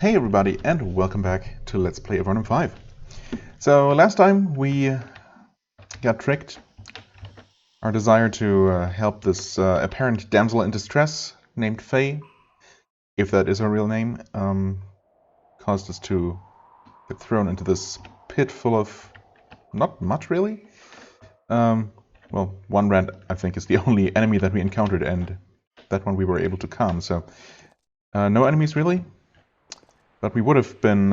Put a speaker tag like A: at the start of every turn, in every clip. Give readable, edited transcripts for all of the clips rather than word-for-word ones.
A: Hey everybody, and welcome back to Let's Play Avernum 5. So last time we got tricked. Our desire to help this apparent damsel in distress named Faye, if that is her real name, caused us to get thrown into this pit full of not much really. Well, one rat I think is the only enemy that we encountered, and that one we were able to calm, so no enemies really. But we would have been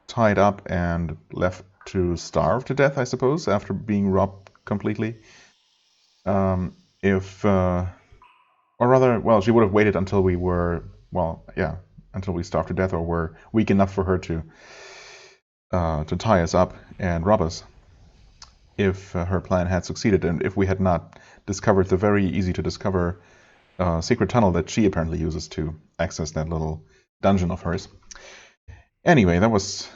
A: tied up and left to starve to death, I suppose, after being robbed completely. Or rather, well, she would have waited until we were, until we starved to death or were weak enough for her to tie us up and rob us. If her plan had succeeded, and if we had not discovered the very easy to discover secret tunnel that she apparently uses to access that little dungeon of hers. Anyway, that was,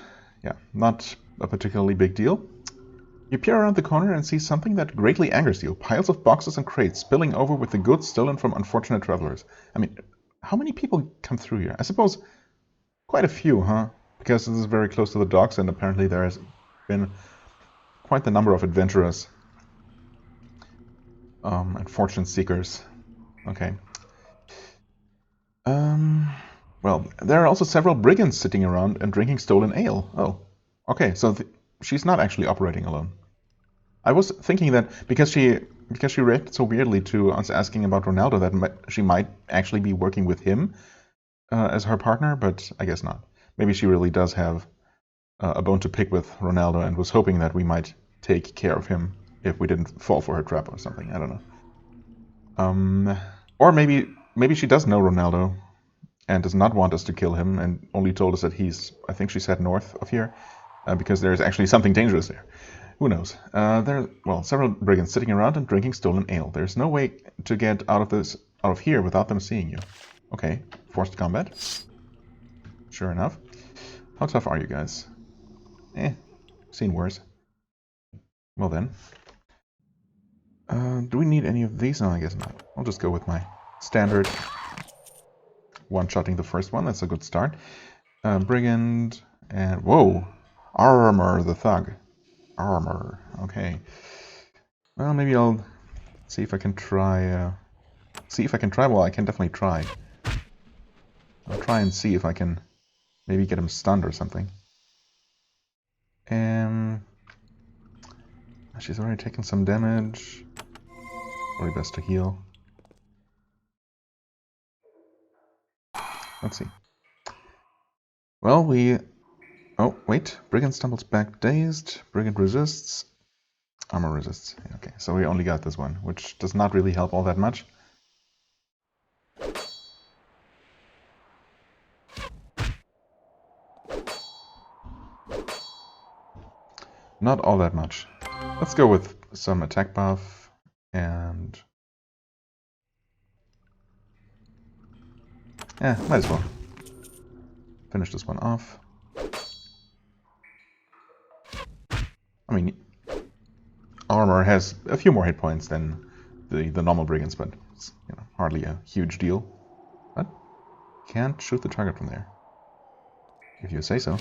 A: not a particularly big deal. You peer around the corner and see something that greatly angers you. Piles of boxes and crates spilling over with the goods stolen from unfortunate travelers. I mean, how many people come through here? I suppose quite a few, huh? Because this is very close to the docks, and apparently there has been quite the number of adventurers and fortune seekers. Okay. Well, there are also several brigands sitting around and drinking stolen ale. Oh, okay, so she's not actually operating alone. I was thinking that because she reacted so weirdly to us asking about Ronaldo, that she might actually be working with him as her partner, but I guess not. Maybe she really does have a bone to pick with Ronaldo and was hoping that we might take care of him if we didn't fall for her trap or something. I don't know. Or maybe she does know Ronaldo and does not want us to kill him, and only told us that he's, I think she said, north of here, because there's actually something dangerous there. Who knows? There are, several brigands sitting around and drinking stolen ale. There's no way to get out of here without them seeing you. Okay, forced combat. Sure enough. How tough are you guys? Seen worse. Well then. Do we need any of these? No, I guess not. I'll just go with my standard one-shotting the first one. That's a good start. Brigand and... Whoa! Armor the thug. Armor. Okay. Well, maybe I'll see if I can try... Well, I can definitely try. I'll try and see if I can maybe get him stunned or something. She's already taken some damage. Probably best to heal. Let's see. Well, oh, wait. Brigand stumbles back dazed. Brigand resists. Armor resists. Okay, so we only got this one, which does not really help all that much. Not all that much. Let's go with some attack buff and... might as well finish this one off. I mean, armor has a few more hit points than the normal brigands, but it's hardly a huge deal. What? Can't shoot the target from there. If you say so.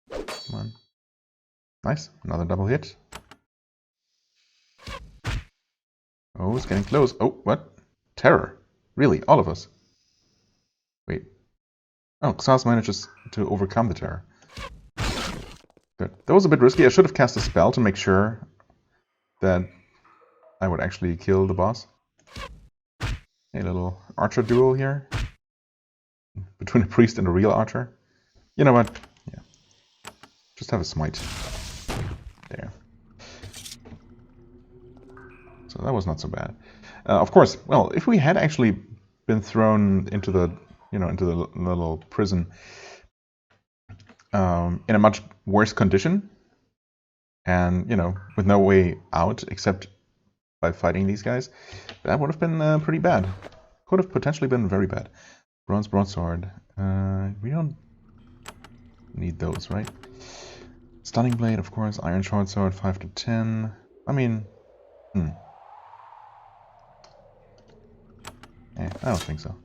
A: Come on. Nice, another double hit. Oh, it's getting close. Oh, what? Terror. Really? All of us? Wait. Oh, Xas manages to overcome the terror. Good. That was a bit risky. I should have cast a spell to make sure that I would actually kill the boss. A little archer duel here. Between a priest and a real archer. You know what? Yeah. Just have a smite. There. So that was not so bad. Of course, well, if we had actually been thrown into the, into the little prison in a much worse condition, and with no way out except by fighting these guys, that would have been pretty bad. Could have potentially been very bad. Bronze Broadsword. We don't need those, right? Stunning Blade, of course. Iron Short Sword, 5 to 10. I mean, I don't think so.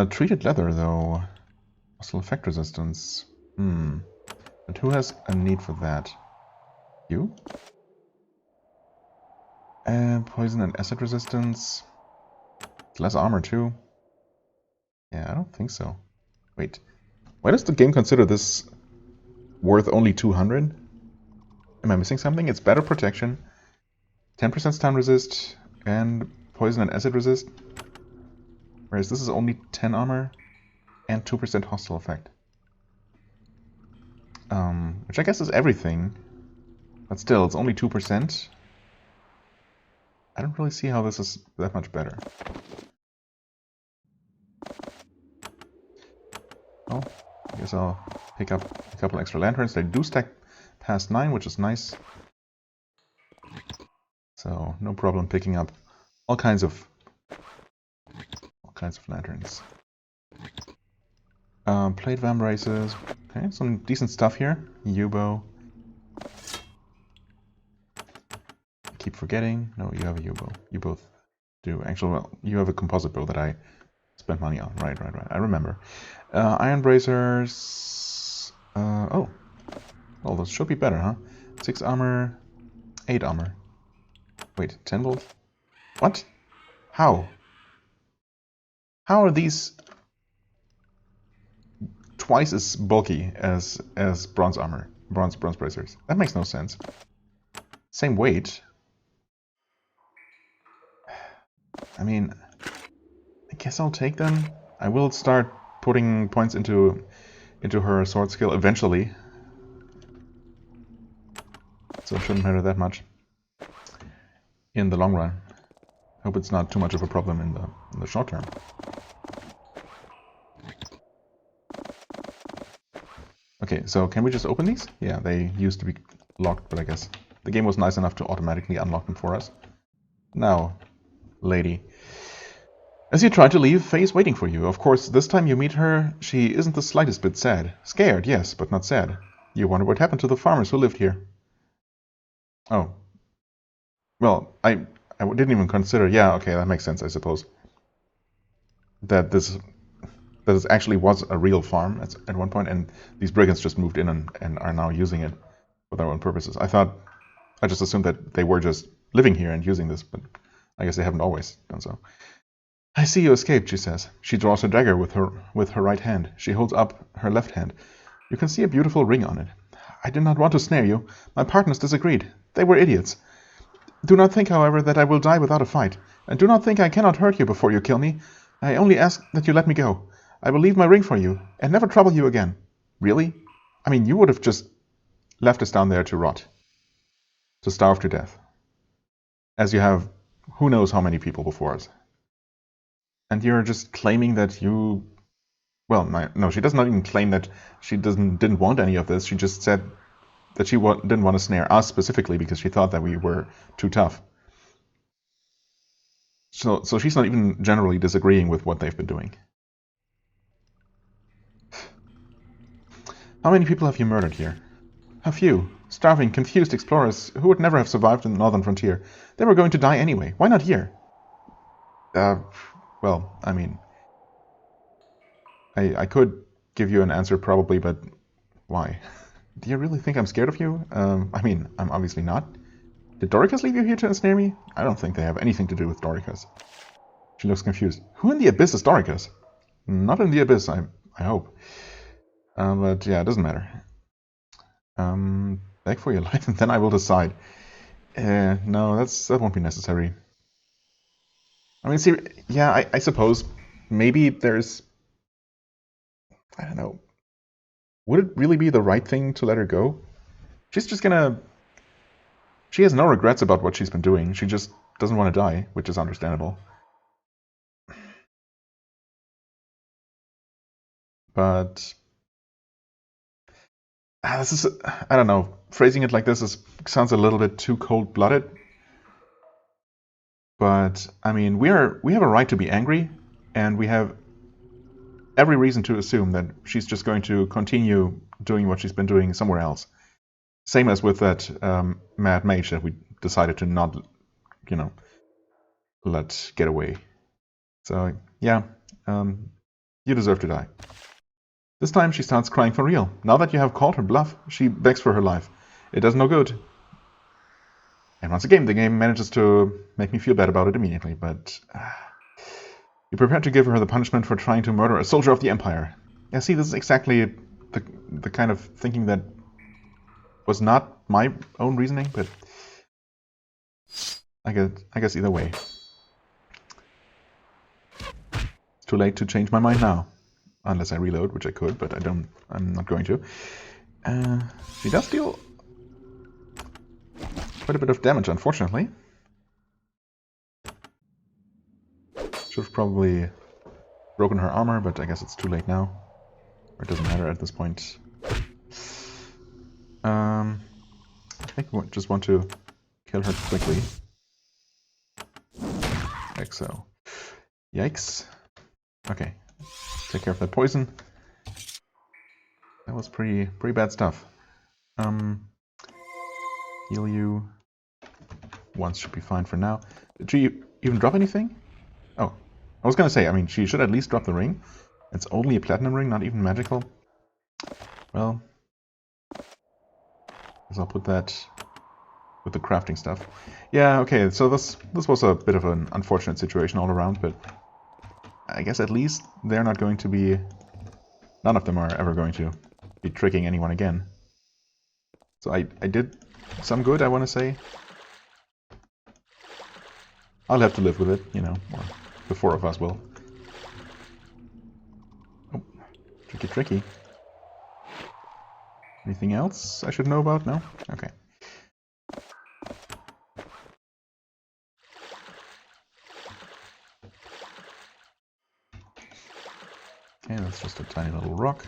A: Treated leather, though. Hostile effect resistance. But who has a need for that? You? Poison and acid resistance. Less armor, too. Yeah, I don't think so. Wait. Why does the game consider this worth only 200? Am I missing something? It's better protection, 10% stun resist, and poison and acid resist. Whereas this is only 10 armor and 2% hostile effect. Which I guess is everything. But still, it's only 2%. I don't really see how this is that much better. Oh, I guess I'll pick up a couple extra lanterns. They do stack past 9, which is nice. So no problem picking up all kinds of lanterns. Plate vamp races. Okay, some decent stuff here. U-bow. Keep forgetting. No, you have a U-bow. You both do. Actually, well, you have a composite bow that I spent money on. Right. I remember. Iron bracers. Oh. Well, those should be better, huh? 6 armor. 8 armor. Wait, 10 volt? What? How? How are these twice as bulky as bronze armor? Bronze bracers. That makes no sense. Same weight. I mean, I guess I'll take them. I will start putting points into her sword skill eventually. So it shouldn't matter that much in the long run. Hope it's not too much of a problem in the short term. Okay, so can we just open these? Yeah, they used to be locked, but I guess the game was nice enough to automatically unlock them for us. Now, lady. As you try to leave, Faye is waiting for you. Of course, this time you meet her, she isn't the slightest bit sad. Scared, yes, but not sad. You wonder what happened to the farmers who lived here. Oh. Well, I didn't even consider... Yeah, okay, that makes sense, I suppose. That this actually was a real farm at one point, and these brigands just moved in and are now using it for their own purposes. I just assumed that they were just living here and using this, but I guess they haven't always done so. I see you escaped, she says. She draws her dagger with her right hand. She holds up her left hand. You can see a beautiful ring on it. I did not want to snare you. My partners disagreed. They were idiots. Do not think, however, that I will die without a fight. And do not think I cannot hurt you before you kill me. I only ask that you let me go. I will leave my ring for you, and never trouble you again. Really? I mean, you would have just left us down there to rot. To starve to death. As you have who knows how many people before us. And you're just claiming that you... Well, no, she does not even claim that she didn't want any of this. She just said that she didn't want to snare us specifically because she thought that we were too tough. So she's not even generally disagreeing with what they've been doing. How many people have you murdered here? A few. Starving, confused explorers who would never have survived in the northern frontier. They were going to die anyway. Why not here? Well, I mean... I could give you an answer probably, but why? Do you really think I'm scared of you? I mean, I'm obviously not. Did Dorikas leave you here to ensnare me? I don't think they have anything to do with Dorikas. She looks confused. Who in the abyss is Dorikas? Not in the abyss, I hope. But yeah, it doesn't matter. Beg for your life and then I will decide. No, that won't be necessary. I mean, see, yeah, I suppose maybe there's... I don't know. Would it really be the right thing to let her go? She's just gonna... She has no regrets about what she's been doing. She just doesn't want to die, which is understandable. But... this is... I don't know. Phrasing it like this sounds a little bit too cold-blooded. But, I mean, we have a right to be angry, and we have every reason to assume that she's just going to continue doing what she's been doing somewhere else. Same as with that mad mage that we decided to not, let get away. So, yeah, you deserve to die. This time she starts crying for real. Now that you have called her bluff, she begs for her life. It does no good. And once again, the game manages to make me feel bad about it immediately, but... you prepare to give her the punishment for trying to murder a soldier of the Empire. Yeah, see, this is exactly the kind of thinking that was not my own reasoning, but... I guess either way. It's too late to change my mind now. Unless I reload, which I could, but I'm not going to. She does deal quite a bit of damage, unfortunately. Should have probably broken her armor, but I guess it's too late now. Or it doesn't matter at this point. I think we just want to kill her quickly. Like so. Yikes. Okay. Take care of that poison. That was pretty bad stuff. Heal you. Once should be fine for now. Did she even drop anything? Oh, I was gonna say, I mean, she should at least drop the ring. It's only a platinum ring, not even magical. Well, guess I'll put that with the crafting stuff. Yeah, okay, so this was a bit of an unfortunate situation all around, but I guess at least they're not going to be... None of them are ever going to be tricking anyone again. So I did some good, I want to say. I'll have to live with it, you know, or the four of us will. Oh, tricky. Anything else I should know about? No? Okay. Okay, that's just a tiny little rock.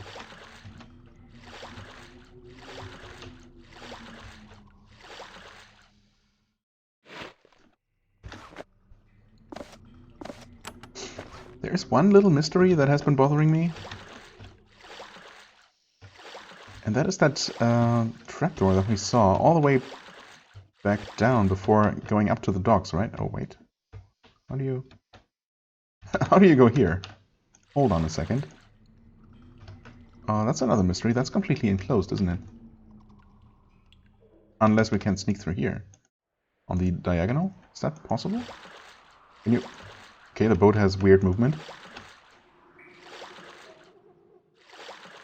A: There's one little mystery that has been bothering me. And that is that trapdoor that we saw all the way back down before going up to the docks, right? Oh, wait. How do you... How do you go here? Hold on a second. That's another mystery. That's completely enclosed, isn't it? Unless we can sneak through here. On the diagonal? Is that possible? Can you... Okay, the boat has weird movement.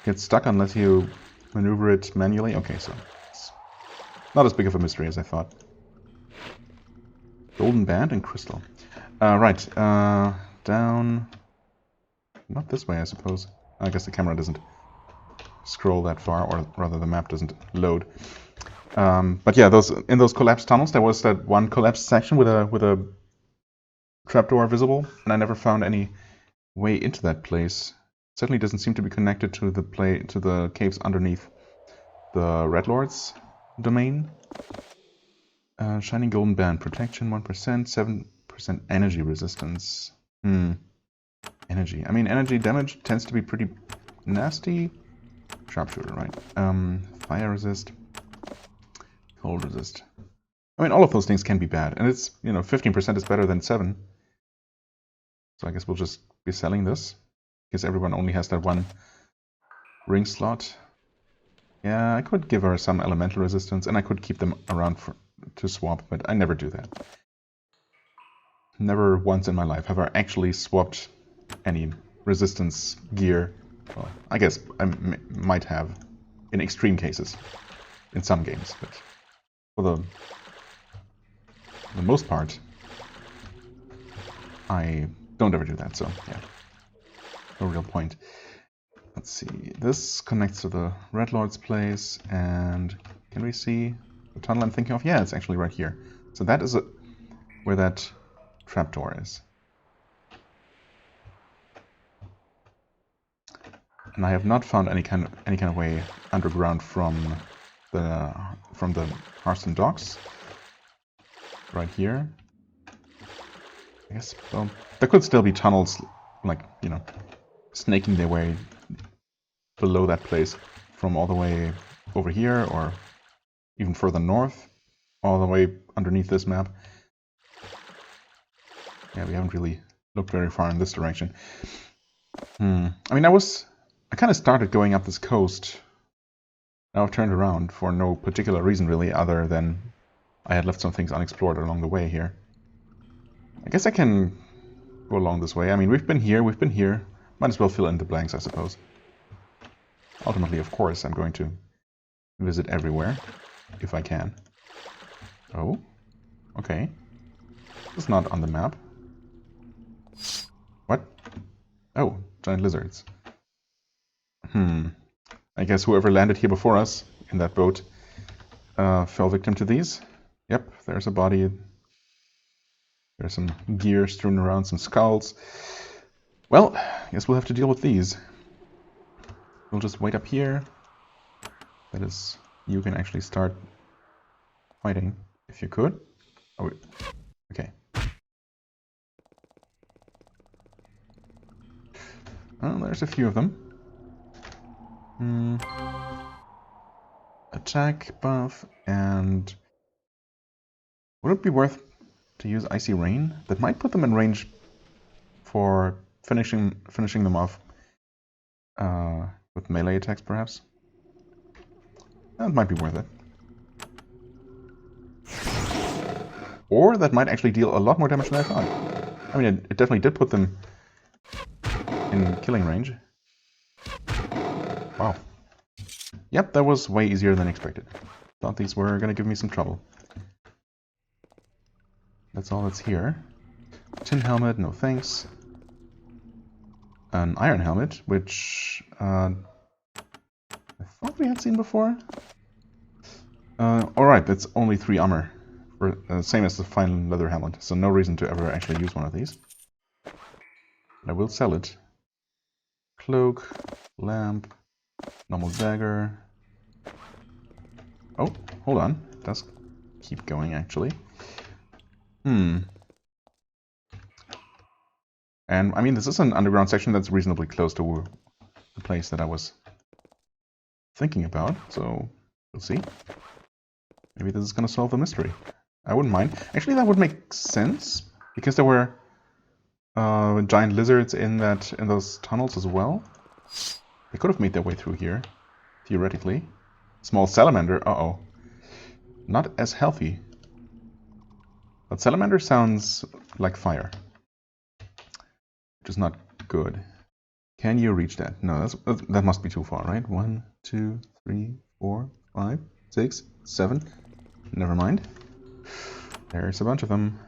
A: Gets stuck unless you maneuver it manually. Okay, so it's not as big of a mystery as I thought. Golden band and crystal. Right, down... Not this way, I suppose. I guess the camera doesn't scroll that far, or rather the map doesn't load. But yeah, in those collapsed tunnels, there was that one collapsed section with a trapdoor visible, and I never found any way into that place. It certainly doesn't seem to be connected to the caves underneath the Red Lord's domain. Shining golden band, protection 1%, 7% energy resistance. Energy. I mean, energy damage tends to be pretty nasty. Sharpshooter, right? Fire resist. Cold resist. I mean, all of those things can be bad, and it's, 15% is better than 7. So I guess we'll just be selling this, because everyone only has that one ring slot. Yeah, I could give her some elemental resistance, and I could keep them around to swap, but I never do that. Never once in my life have I actually swapped any resistance gear. Well, I guess I might have in extreme cases in some games, but for the most part, I don't ever do that, so yeah, no real point. Let's see, this connects to the Red Lord's place, and can we see the tunnel I'm thinking of? Yeah, it's actually right here. So that is where that trapdoor is. And I have not found any kind of way underground from the Hearthstone docks. Right here. I guess, well, there could still be tunnels, like, snaking their way below that place from all the way over here, or even further north, all the way underneath this map. Yeah, we haven't really look very far in this direction. I mean, I kind of started going up this coast. Now I've turned around for no particular reason, really, other than I had left some things unexplored along the way here. I guess I can go along this way. I mean, we've been here. Might as well fill in the blanks, I suppose. Ultimately, of course, I'm going to visit everywhere, if I can. Oh, okay. It's not on the map. What? Oh, giant lizards. I guess whoever landed here before us in that boat fell victim to these. Yep, there's a body. There's some gear strewn around, some skulls. Well, I guess we'll have to deal with these. We'll just wait up here. That is, you can actually start fighting, if you could. Oh, okay. Well, there's a few of them. Attack buff, and would it be worth to use Icy Rain? That might put them in range for finishing them off with melee attacks, perhaps. That might be worth it. Or that might actually deal a lot more damage than I thought. I mean, it definitely did put them in killing range. Wow. Yep, that was way easier than expected. Thought these were gonna give me some trouble. That's all that's here. Tin helmet, no thanks. An iron helmet, which I thought we had seen before. Alright, that's only 3 armor. Same as the fine leather helmet, so no reason to ever actually use one of these. I will sell it. Cloak, lamp, normal dagger. Oh, hold on. It does keep going, actually. And, I mean, this is an underground section that's reasonably close to the place that I was thinking about, so we'll see. Maybe this is going to solve the mystery. I wouldn't mind. Actually, that would make sense, because there were giant lizards in those tunnels as well. They could have made their way through here, theoretically. Small salamander, uh-oh. Not as healthy. But salamander sounds like fire, which is not good. Can you reach that? No, that must be too far, right? 1, 2, 3, 4, 5, 6, 7. Never mind. There's a bunch of them.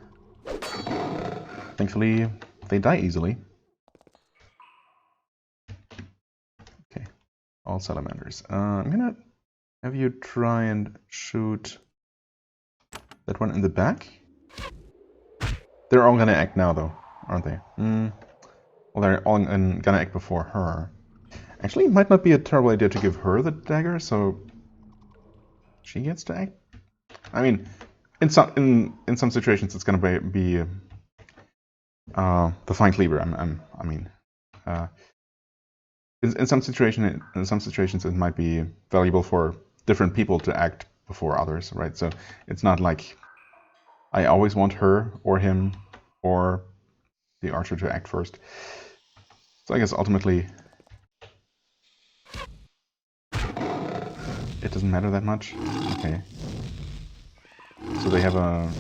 A: Thankfully, they die easily. Okay, all salamanders. I'm gonna have you try and shoot that one in the back. They're all gonna act now, though, aren't they? Well, they're all gonna act before her. Actually, it might not be a terrible idea to give her the dagger, so she gets to act. I mean, in some situations, it's gonna be the fine cleaver. In some situations, it might be valuable for different people to act before others, right? So it's not like I always want her or him or the archer to act first. So I guess ultimately it doesn't matter that much. Okay. So they have an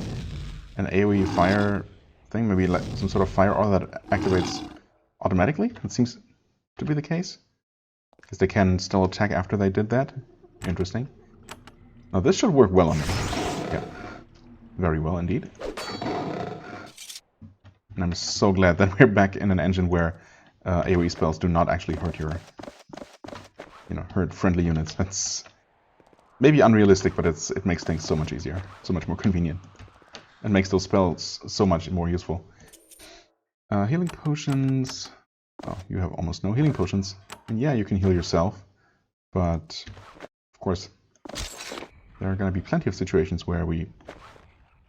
A: AoE fire thing, maybe like some sort of fire aura that activates automatically. It seems to be the case. Because they can still attack after they did that. Interesting. Now this should work well on them. Yeah. Very well indeed. And I'm so glad that we're back in an engine where AoE spells do not actually hurt hurt friendly units. That's maybe unrealistic, but it makes things so much easier, so much more convenient. It makes those spells so much more useful. Healing potions. Oh, you have almost no healing potions. And yeah, you can heal yourself, but of course there are going to be plenty of situations where we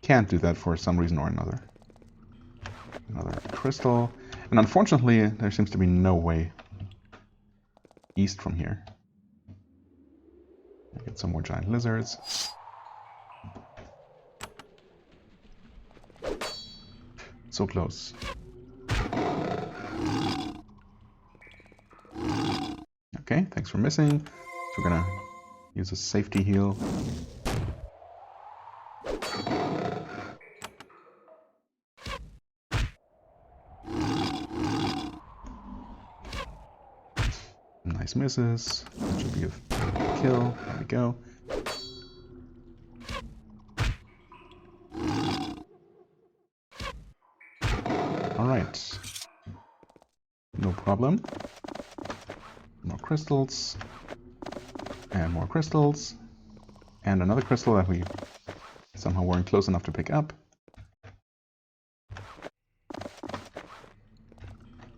A: can't do that for some reason or another. Another crystal. And unfortunately, there seems to be no way east from here. Get some more giant lizards. So close. thanks for missing. So we're gonna use a safety heal. Nice misses. That should be a kill. There we go. Alright. No problem. More crystals. And more crystals. And another crystal that we somehow weren't close enough to pick up.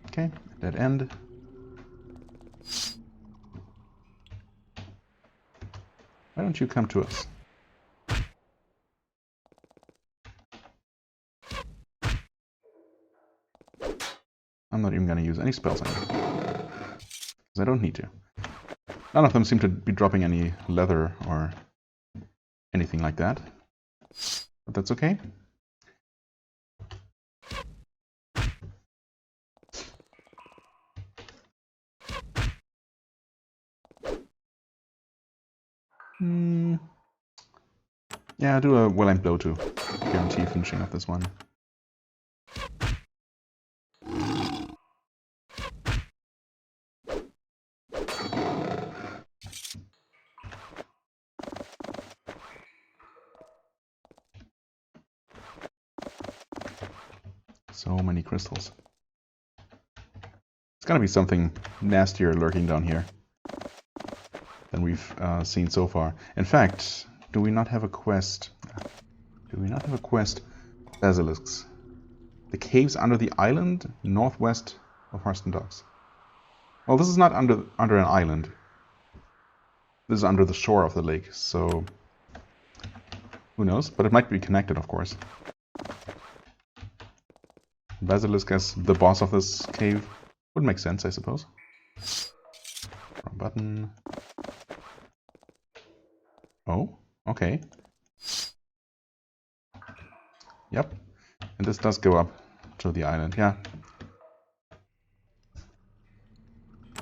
A: Okay, dead end. Why don't you come to us? I'm not even going to use any spells on you. Because I don't need to. None of them seem to be dropping any leather or anything like that. But that's okay. Yeah, do a well-aimed blow to guarantee finishing off this one. So many crystals. It's gonna be something nastier lurking down here than we've seen so far. In fact, do we not have a quest? Do we not have a quest? Basilisks. The caves under the island, northwest of Harston Docks. Well, this is not under an island. This is under the shore of the lake, so who knows? But it might be connected, of course. Basilisk as the boss of this cave would make sense, I suppose. Wrong button. Oh, okay. Yep. And this does go up to the island, yeah.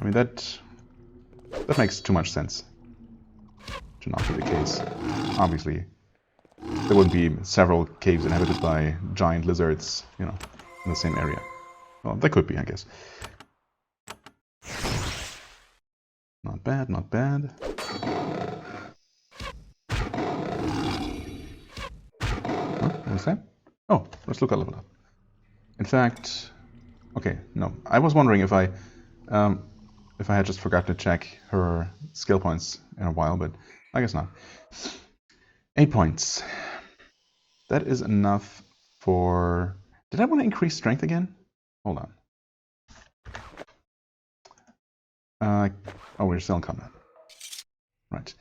A: I mean, that makes too much sense to not be the case. Obviously, there wouldn't be several caves inhabited by giant lizards, you know, in the same area. Well, there could be, I guess. Not bad, not bad. Huh? What was that? Oh, let's look at level up. In fact, okay, no. I was wondering if I had just forgotten to check her skill points in a while, but I guess not. 8 points. That is enough for... Did I want to increase strength again? Hold on. Oh, we're still in combat. Right.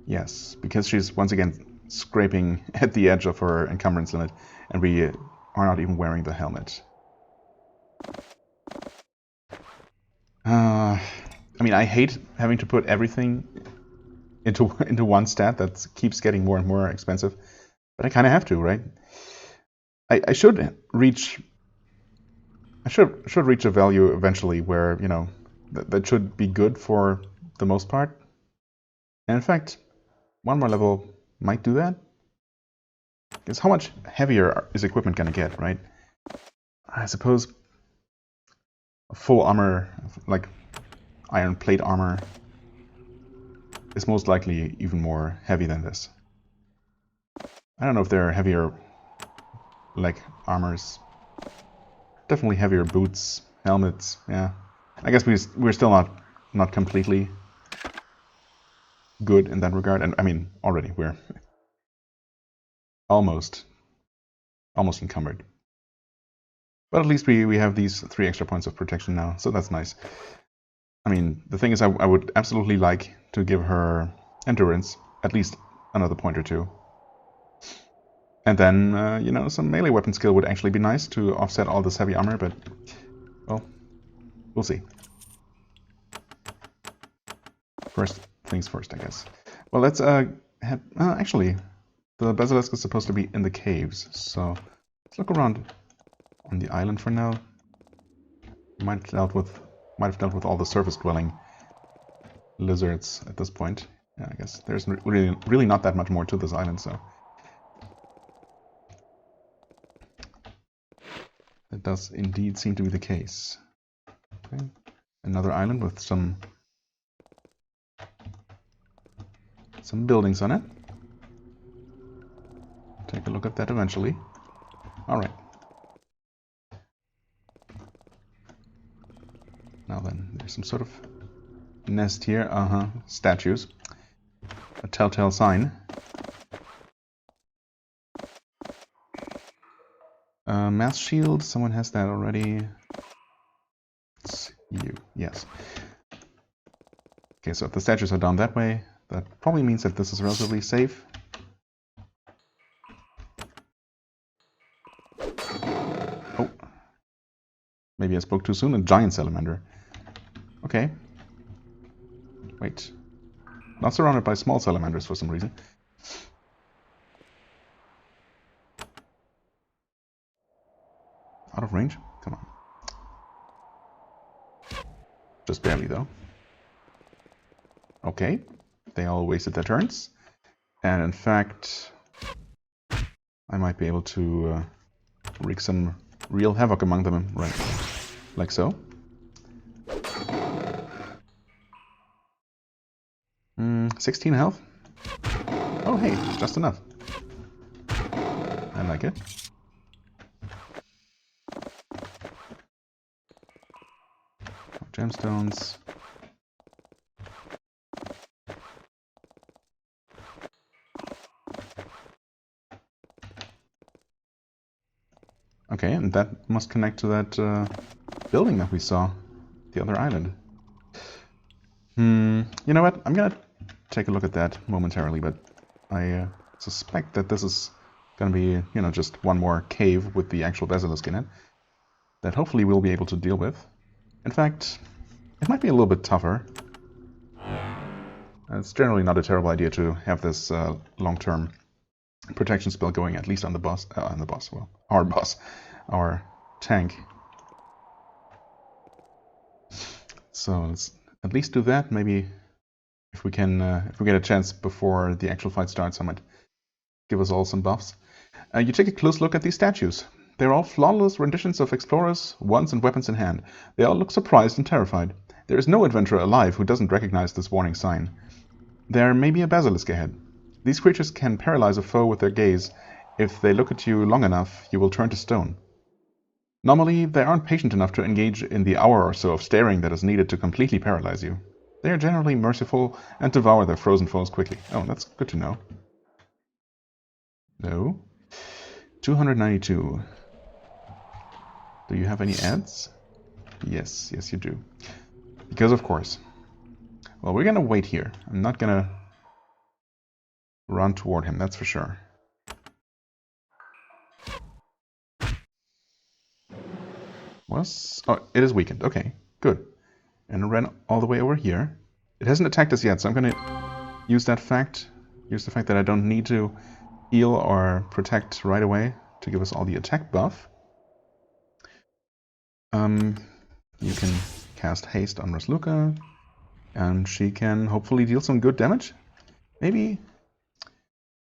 A: Yes, because she's once again scraping at the edge of her encumbrance limit, and we are not even wearing the helmet. I mean, I hate having to put everything into one stat that keeps getting more and more expensive, but I kind of have to, right? I should reach a value eventually where, you know, that should be good for the most part. And in fact, one more level might do that. Because how much heavier is equipment gonna get, right? I suppose full armor, like iron plate armor, is most likely even more heavy than this. I don't know if there are heavier leg armors. Definitely heavier boots, helmets, yeah. I guess we're still not completely good in that regard. And I mean, already we're almost encumbered. But at least we have these 3 extra points of protection now, so that's nice. I mean, the thing is, I would absolutely like to give her endurance, at least another point or 2. And then, you know, some melee weapon skill would actually be nice to offset all this heavy armor, but, well, we'll see. First things first, I guess. Well, let's actually, the basilisk is supposed to be in the caves, so let's look around on the island for now. We might have dealt with Might have dealt with all the surface-dwelling lizards at this point. Yeah, I guess there's really not that much more to this island, so... That does indeed seem to be the case. Okay. Another island with some buildings on it. Take a look at that eventually. Alright. Now then, there's some sort of nest here. Statues. A telltale sign. Mass shield, someone has that already. It's you, yes. Okay, so if the statues are down that way, that probably means that this is relatively safe. Oh. Maybe I spoke too soon. A giant salamander. Okay. Wait. Not surrounded by small salamanders for some reason. Out of range? Come on. Just barely, though. Okay. They all wasted their turns. And in fact, I might be able to wreak some real havoc among them. Right. Like so. 16 health. Oh, hey, just enough. I like it. Gemstones. Okay, and that must connect to that building that we saw, the other island. You know what? I'm gonna take a look at that momentarily, but I suspect that this is gonna be, you know, just one more cave with the actual basilisk in it that hopefully we'll be able to deal with. In fact, it might be a little bit tougher. It's generally not a terrible idea to have this long-term protection spell going, at least on the boss. Well, our boss, our tank. So let's at least do that. Maybe if we can, if we get a chance before the actual fight starts, I might give us all some buffs. You take a close look at these statues. They're all flawless renditions of explorers, wands and weapons in hand. They all look surprised and terrified. There is no adventurer alive who doesn't recognize this warning sign. There may be a basilisk ahead. These creatures can paralyze a foe with their gaze. If they look at you long enough, you will turn to stone. Normally, they aren't patient enough to engage in the hour or so of staring that is needed to completely paralyze you. They are generally merciful and devour their frozen foes quickly. Oh, that's good to know. No. 292. Do you have any ads? Yes, yes you do. Because of course. Well, we're gonna wait here. I'm not gonna run toward him, that's for sure. Oh, it is weakened. Okay, good. And it ran all the way over here. It hasn't attacked us yet, so I'm gonna use that fact. Use the fact that I don't need to heal or protect right away to give us all the attack buff. You can cast haste on Rasluka, and she can hopefully deal some good damage. Maybe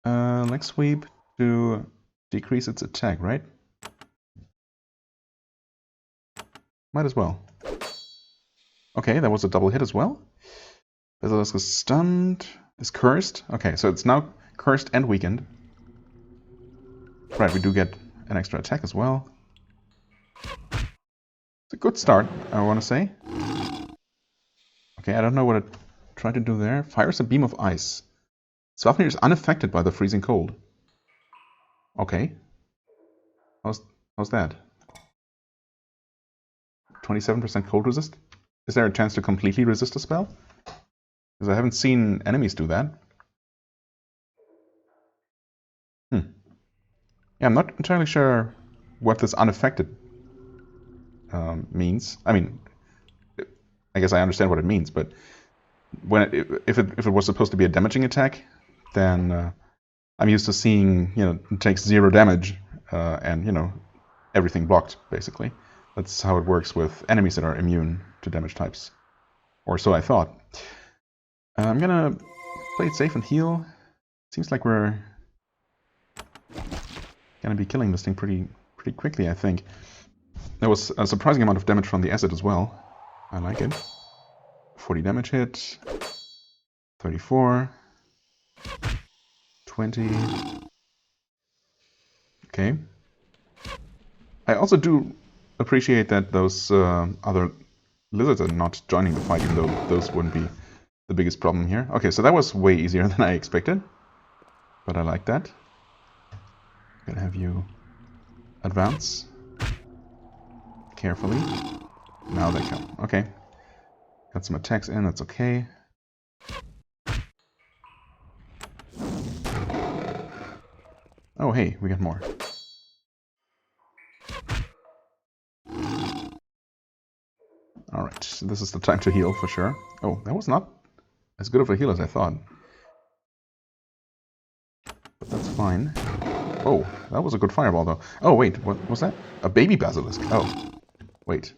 A: leg sweep to decrease its attack, right? Might as well. Okay, that was a double hit as well. Basilisk is stunned, is cursed. Okay, so it's now cursed and weakened. Right, we do get an extra attack as well. It's a good start, I want to say. Okay, I don't know what it tried to do there. Fires a beam of ice. Swafnir is unaffected by the freezing cold. Okay. How's that? 27% cold resist? Is there a chance to completely resist a spell? Because I haven't seen enemies do that. Yeah, I'm not entirely sure what this unaffected means. I mean, I guess I understand what it means, but when if it was supposed to be a damaging attack, then I'm used to seeing, you know, it takes 0 damage and, you know, everything blocked, basically. That's how it works with enemies that are immune to damage types. Or so I thought. I'm gonna play it safe and heal. Seems like we're gonna be killing this thing pretty quickly, I think. There was a surprising amount of damage from the acid as well. I like it. 40 damage hit. 34. 20. Okay. I also do appreciate that those other lizards are not joining the fight, even though those wouldn't be the biggest problem here. Okay, so that was way easier than I expected. But I like that. I'm gonna have you advance. Carefully. Now they come. Okay. Got some attacks in, that's okay. Oh hey, we got more. Alright, this is the time to heal for sure. Oh, that was not as good of a heal as I thought. But that's fine. Oh, that was a good fireball though. Oh wait, what was that? A baby basilisk. Oh, wait.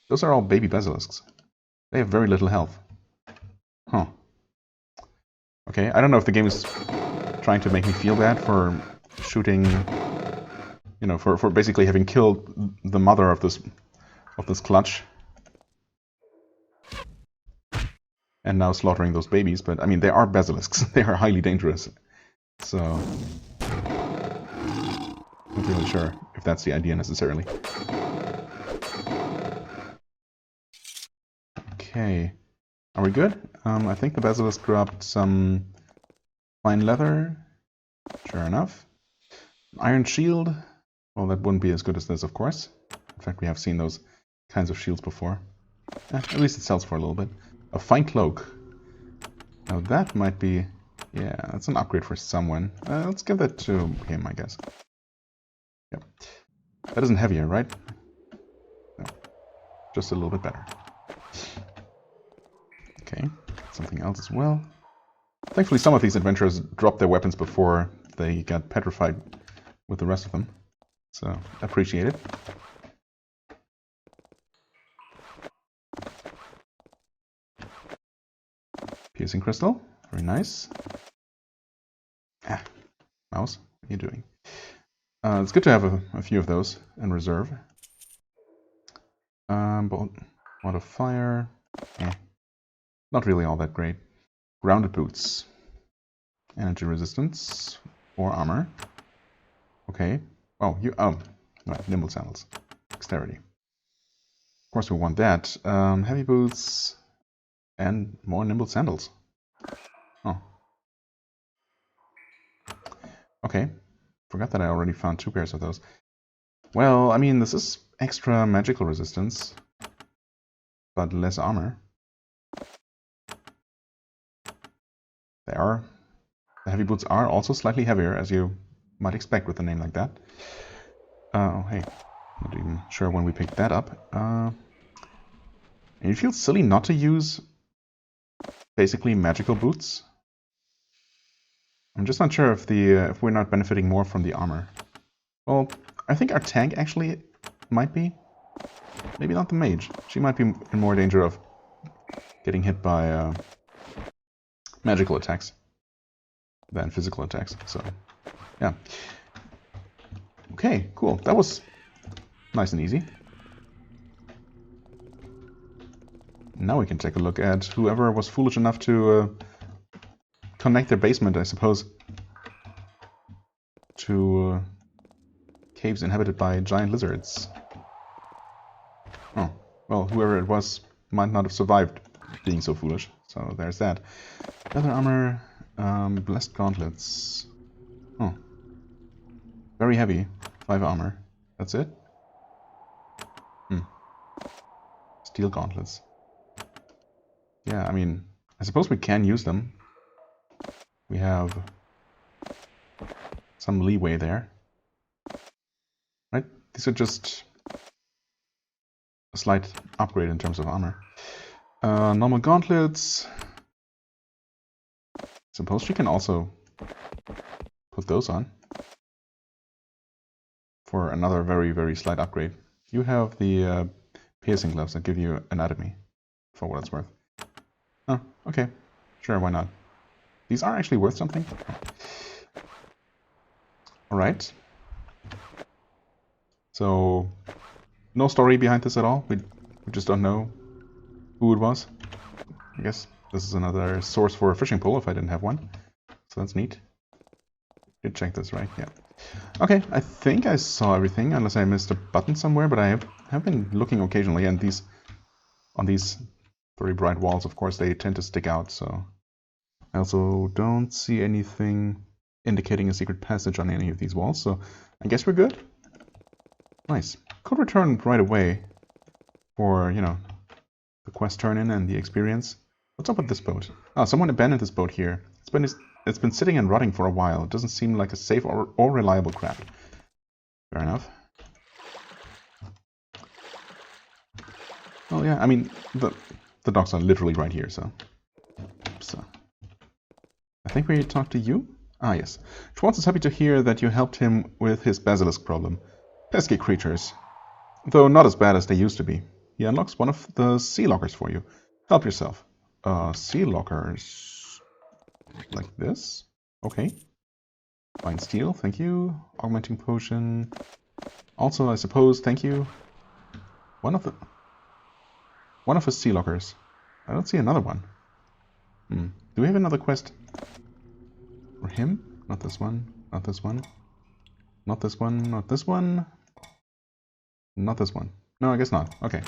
A: Those are all baby basilisks. They have very little health. Huh. Okay, I don't know if the game is trying to make me feel bad for shooting, you know, for basically having killed the mother of this clutch. And now slaughtering those babies, but I mean, they are basilisks. They are highly dangerous. So, not really sure if that's the idea necessarily. Okay, are we good? I think the basilisk dropped some fine leather. Sure enough. Iron shield. Well, that wouldn't be as good as this, of course. In fact, we have seen those kinds of shields before. At least it sells for a little bit. A fine cloak. Now that might be... yeah, that's an upgrade for someone. Let's give that to him, I guess. Yep. That isn't heavier, right? No. Just a little bit better. Okay, something else as well. Thankfully, some of these adventurers dropped their weapons before they got petrified with the rest of them. So, appreciate it. Piercing crystal, very nice. Ah, mouse, what are you doing? It's good to have a few of those in reserve. But what of fire? Not really all that great. Grounded boots. Energy resistance. Or armor. Okay. Oh, right, nimble sandals. Dexterity. Of course we want that. Heavy boots. And more nimble sandals. Oh. Okay. Forgot that I already found 2 pairs of those. Well, I mean, this is extra magical resistance. But less armor. The heavy boots are also slightly heavier, as you might expect with a name like that. Oh, hey. Not even sure when we picked that up. And it feels silly not to use basically magical boots. I'm just not sure if we're not benefiting more from the armor. Well, I think our tank actually might be. Maybe not the mage. She might be in more danger of getting hit by magical attacks than physical attacks. So, yeah. Okay, cool. That was nice and easy. Now we can take a look at whoever was foolish enough to connect their basement, I suppose, to caves inhabited by giant lizards. Oh, well, whoever it was might not have survived being so foolish, so there's that. Leather armor, blessed gauntlets. Oh, very heavy, 5 armor. That's it? Steel gauntlets. Yeah, I mean, I suppose we can use them. We have some leeway there. Right? These are just a slight upgrade in terms of armor. Normal gauntlets. Suppose she can also put those on. For another very, very slight upgrade. You have the piercing gloves that give you anatomy, for what it's worth. Oh, okay. Sure, why not? These are actually worth something. Alright. So, no story behind this at all. We just don't know who it was. I guess this is another source for a fishing pole if I didn't have one. So that's neat. Did check this, right? Yeah. Okay, I think I saw everything, unless I missed a button somewhere, but I have been looking occasionally, and on these very bright walls, of course, they tend to stick out, so... I also don't see anything indicating a secret passage on any of these walls, so I guess we're good. Nice. Could return right away for, you know, the quest turn-in and the experience. What's up with this boat? Oh, someone abandoned this boat here. It's been sitting and rotting for a while. It doesn't seem like a safe or reliable craft. Fair enough. Well, yeah, I mean, the docks are literally right here, so... I think we talked to you? Ah, yes. Schwartz is happy to hear that you helped him with his basilisk problem. Pesky creatures. Though not as bad as they used to be. He unlocks one of the sea lockers for you. Help yourself. Sea lockers... like this? Okay. Fine steel, thank you. Augmenting potion. Also, I suppose, thank you. One of the sea lockers. I don't see another one. Do we have another quest? For him? Not this one. Not this one. Not this one. Not this one. Not this one. No, I guess not. Okay.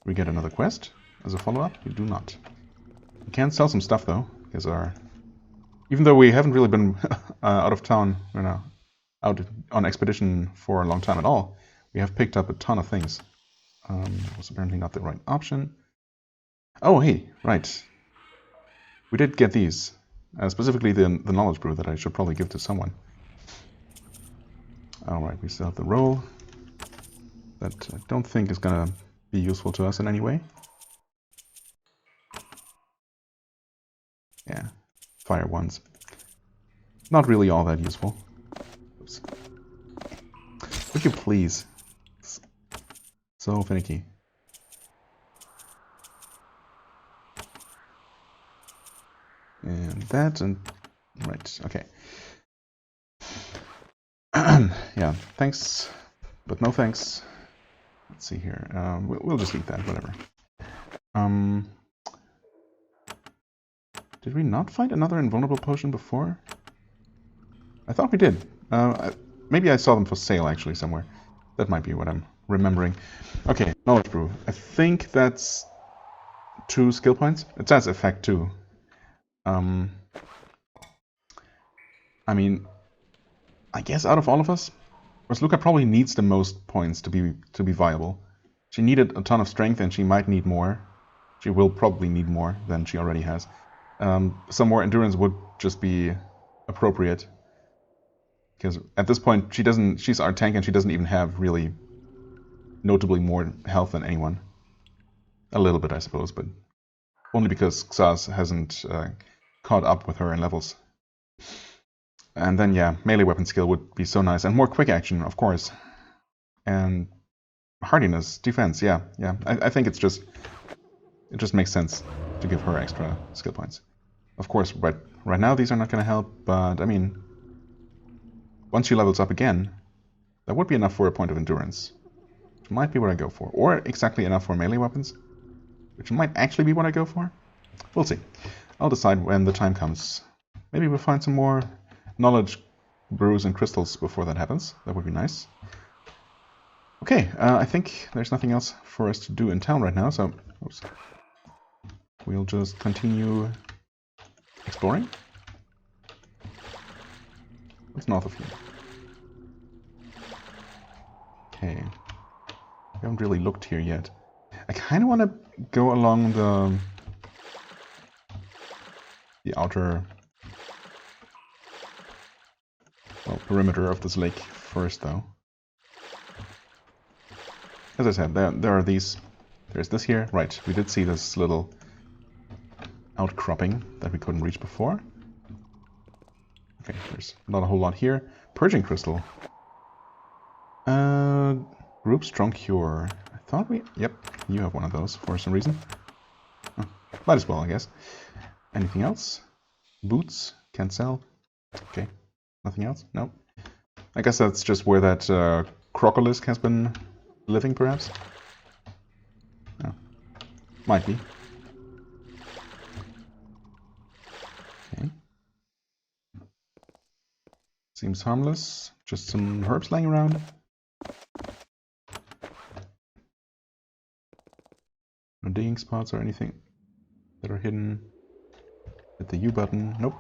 A: We get another quest as a follow-up? We do not. We can sell some stuff though, because even though we haven't really been out of town, you know, out on expedition for a long time at all, we have picked up a ton of things. It was apparently not the right option. Oh, hey, right. We did get these. Specifically the knowledge brew that I should probably give to someone. Alright, we still have the roll. That I don't think is gonna be useful to us in any way. Yeah, fire ones. Not really all that useful. Oops. Would you please? So finicky. And that, and... right, okay. Yeah, thanks, but no thanks. Let's see here. We'll just leave that, whatever. Did we not find another invulnerable potion before? I thought we did. Maybe I saw them for sale, actually, somewhere. That might be what I'm remembering. Okay, knowledge brew. I think that's 2 skill points. It says effect 2. I mean, I guess out of all of us, Luca probably needs the most points to be viable. She needed a ton of strength, and she might need more. She will probably need more than she already has. Some more endurance would just be appropriate, because at this point she's our tank, and she doesn't even have really notably more health than anyone. A little bit, I suppose, but only because Xas hasn't caught up with her in levels. And then, yeah, melee weapon skill would be so nice. And more quick action, of course. And hardiness, defense, yeah. I think it just makes sense to give her extra skill points. Of course, right now these are not going to help, but, I mean, once she levels up again, that would be enough for a point of endurance. Which might be what I go for. Or exactly enough for melee weapons, which might actually be what I go for. We'll see. I'll decide when the time comes. Maybe we'll find some more knowledge brews and crystals before that happens. That would be nice. Okay, I think there's nothing else for us to do in town right now, so we'll just continue exploring. What's north of here? Okay. We haven't really looked here yet. I kind of want to go along the outer perimeter of this lake first, though. As I said, there are these. There's this here. Right, we did see this little outcropping that we couldn't reach before. Okay, there's not a whole lot here. Purging crystal. Uh, Group strong cure. I thought we... Yep, you have one of those for some reason. Oh, might as well, I guess. Anything else? Boots? Can't sell. Okay. Nothing else? No. I guess that's just where that crocolisk has been living, perhaps? Oh. Might be. Okay. Seems harmless. Just some herbs laying around. No digging spots or anything that are hidden. Hit the U button. Nope.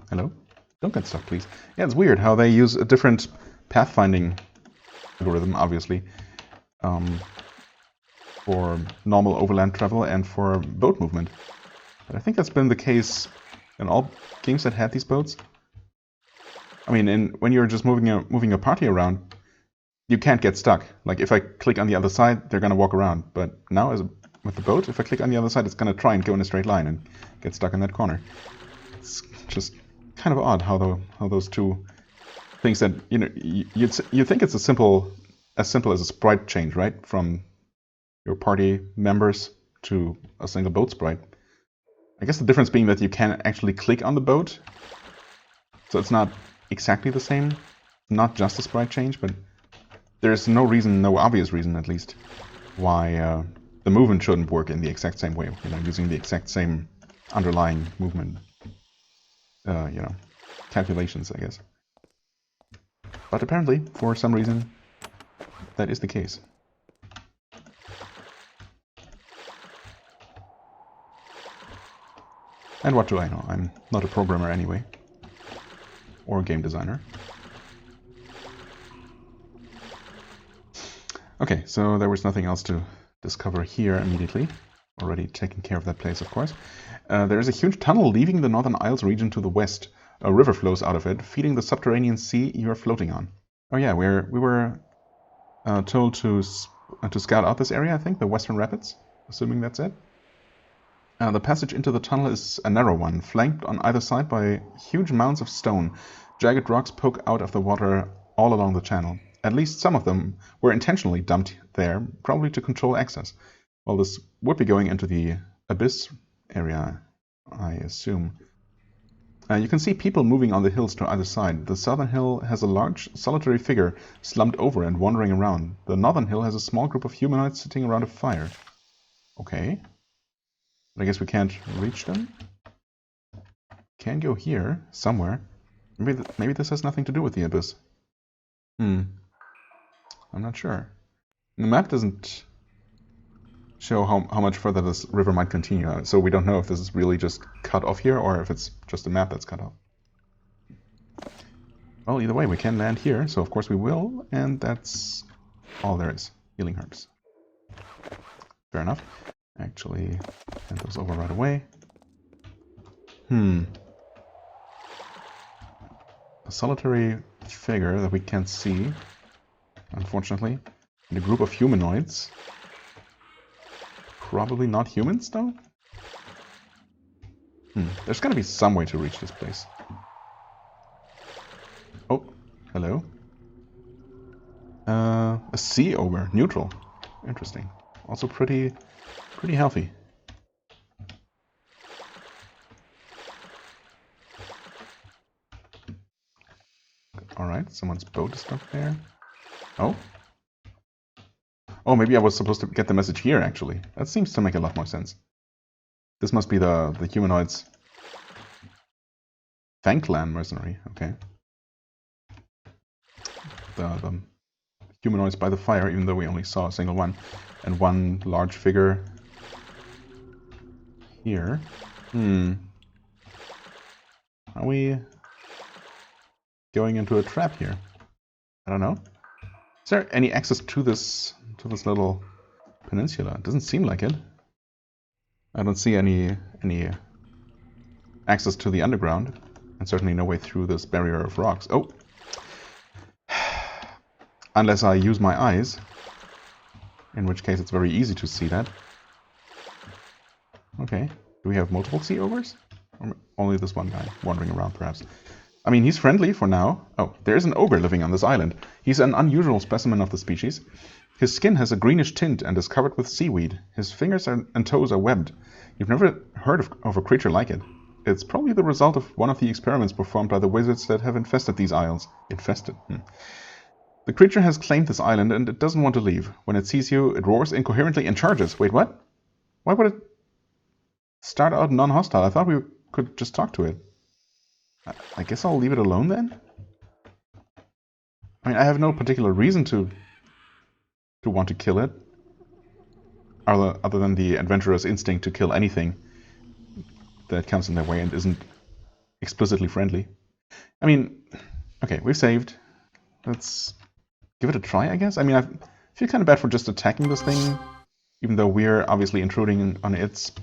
A: Hello? Don't get stuck, please. Yeah, it's weird how they use a different pathfinding algorithm, obviously, for normal overland travel and for boat movement. But I think that's been the case in all games that had these boats. I mean, when you're just moving a party around, you can't get stuck. Like, if I click on the other side, they're going to walk around. But now, with the boat, if I click on the other side, it's going to try and go in a straight line and get stuck in that corner. It's just kind of odd how those two things that, you know, you think it's as simple as a sprite change, right? From your party members to a single boat sprite. I guess the difference being that you can actually click on the boat. So it's not exactly the same. Not just a sprite change, but there's no obvious reason at least, why the movement shouldn't work in the exact same way, you know, using the exact same underlying movement, you know, calculations, I guess. But apparently, for some reason, that is the case. And what do I know? I'm not a programmer anyway, or a game designer. Okay, so there was nothing else to discover here immediately. Already taking care of that place, of course. There is a huge tunnel leaving the Northern Isles region to the west. A river flows out of it, feeding the subterranean sea you are floating on. Oh yeah, we were told to scout out this area, I think, the Western Rapids, assuming that's it. The passage into the tunnel is a narrow one, flanked on either side by huge mounds of stone. Jagged rocks poke out of the water all along the channel. At least some of them were intentionally dumped there, probably to control access. Well, this would be going into the abyss area, I assume. You can see people moving on the hills to either side. The southern hill has a large, solitary figure slumped over and wandering around. The northern hill has a small group of humanoids sitting around a fire. Okay. But I guess we can't reach them? Can go here, somewhere. Maybe this has nothing to do with the abyss. I'm not sure. The map doesn't show how much further this river might continue, so we don't know if this is really just cut off here or if it's just a map that's cut off. Well, either way, we can land here, so of course we will, and that's all there is. Healing herbs. Fair enough. Actually, hand those over right away. A solitary figure that we can't see, unfortunately, in a group of humanoids. Probably not humans, though? There's gotta be some way to reach this place. Oh, hello. A sea ogre, neutral. Interesting. Also pretty healthy. Alright, someone's boat is stuck there. Oh? Oh, maybe I was supposed to get the message here, actually. That seems to make a lot more sense. This must be the humanoids. Fanclan mercenary, okay. The humanoids by the fire, even though we only saw a single one. And one large figure here. Are we going into a trap here? I don't know. Is there any access to this little peninsula? It doesn't seem like it. I don't see any access to the underground, and certainly no way through this barrier of rocks. Oh! Unless I use my eyes, in which case it's very easy to see that. Okay, Do we have multiple sea ogres? Or only this one guy wandering around, perhaps? I mean, he's friendly for now. Oh, there's an ogre living on this island. He's an unusual specimen of the species. His skin has a greenish tint and is covered with seaweed. His fingers and toes are webbed. You've never heard of a creature like it. It's probably the result of one of the experiments performed by the wizards that have infested these isles. Infested? The creature has claimed this island and it doesn't want to leave. When it sees you, it roars incoherently and charges. Wait, what? Why would it start out non-hostile? I thought we could just talk to it. I guess I'll leave it alone then? I mean, I have no particular reason to want to kill it. Other than the adventurer's instinct to kill anything that comes in their way and isn't explicitly friendly. I mean, okay, we've saved. Let's give it a try, I guess. I mean, I feel kind of bad for just attacking this thing, even though we're obviously intruding on its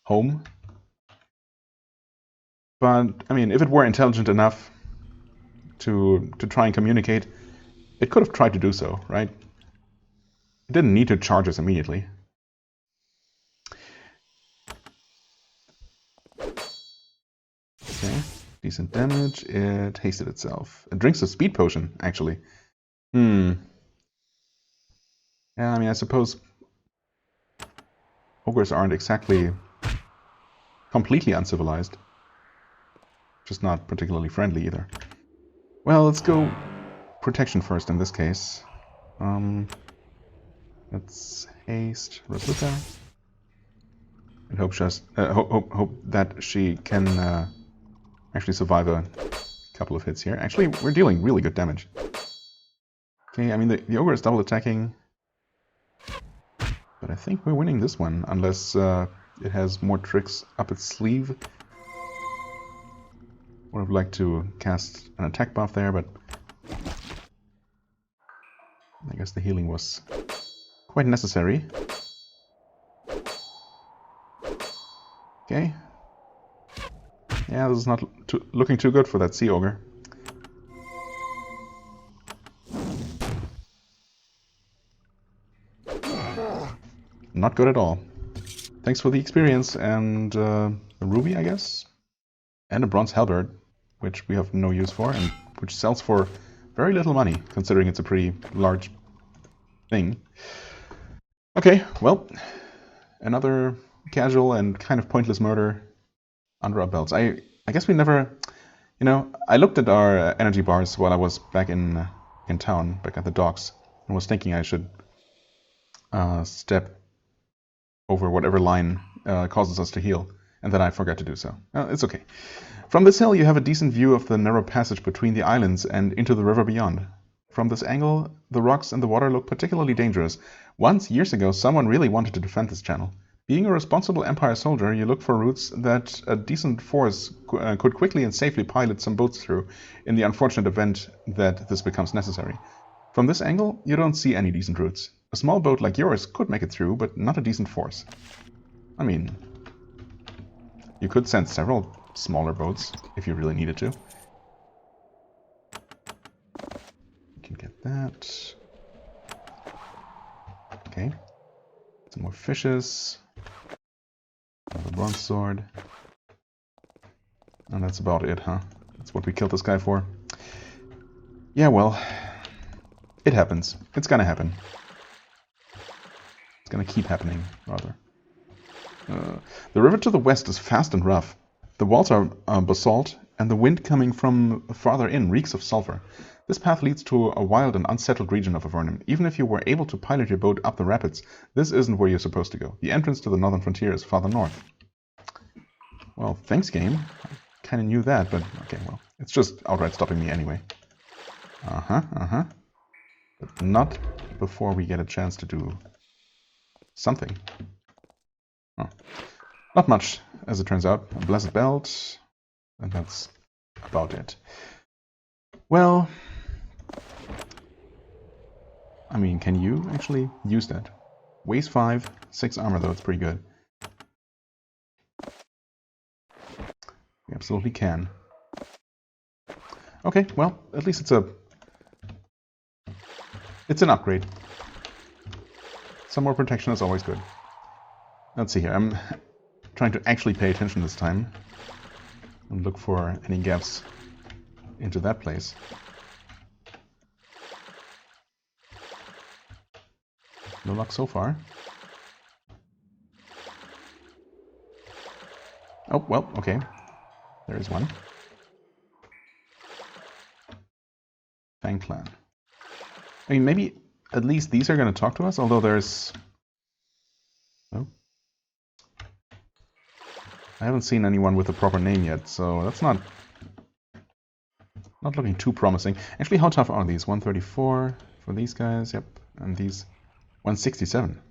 A: home. But, I mean, if it were intelligent enough to try and communicate, it could have tried to do so, right? It didn't need to charge us immediately. Okay, decent damage. It hasted itself. It drinks a speed potion, actually. Yeah, I mean, I suppose ogres aren't exactly completely uncivilized. Just not particularly friendly either. Well, let's go protection first in this case. Let's haste Replica. And hope that she can actually survive a couple of hits here. Actually, we're dealing really good damage. Okay, I mean, the ogre is double attacking. But I think we're winning this one, unless it has more tricks up its sleeve. Would have liked to cast an attack buff there, but I guess the healing was quite necessary. Okay. Yeah, this is not looking too good for that sea ogre. Not good at all. Thanks for the experience and a ruby, I guess? And a bronze halberd, which we have no use for, and which sells for very little money, considering it's a pretty large thing. Okay, well, another casual and kind of pointless murder under our belts. I guess we never, you know, I looked at our energy bars while I was back in town, back at the docks, and was thinking I should step over whatever line causes us to heal, and then I forgot to do so. It's okay. From this hill you have a decent view of the narrow passage between the islands and into the river beyond. From this angle, the rocks and the water look particularly dangerous. Once, years ago, someone really wanted to defend this channel. Being a responsible Empire soldier, you look for routes that a decent force could quickly and safely pilot some boats through, in the unfortunate event that this becomes necessary. From this angle, you don't see any decent routes. A small boat like yours could make it through, but not a decent force. I mean, you could send several smaller boats if you really needed to. You can get that. Okay. Some more fishes. Another broadsword. And that's about it, huh? That's what we killed this guy for. Yeah, well, it happens. It's gonna happen. It's gonna keep happening, rather. The river to the west is fast and rough. The walls are basalt, and the wind coming from farther in reeks of sulfur. This path leads to a wild and unsettled region of Avernum. Even if you were able to pilot your boat up the rapids, this isn't where you're supposed to go. The entrance to the northern frontier is farther north. Well, thanks, game. I kind of knew that, but okay, well, it's just outright stopping me anyway. But not before we get a chance to do something. Oh. Not much, as it turns out. A blessed belt, and that's about it. Well, I mean, can you actually use that? Weighs 5, 6 armor though, it's pretty good. We absolutely can. Okay, well, at least it's an upgrade. Some more protection is always good. Let's see here. trying to actually pay attention this time and look for any gaps into that place. No luck so far. Oh, well, okay. There is one. Fang Clan. I mean, maybe at least these are going to talk to us, although there's... Oh. I haven't seen anyone with a proper name yet, so that's not looking too promising. Actually, how tough are these? 134 for these guys, yep. And these 167.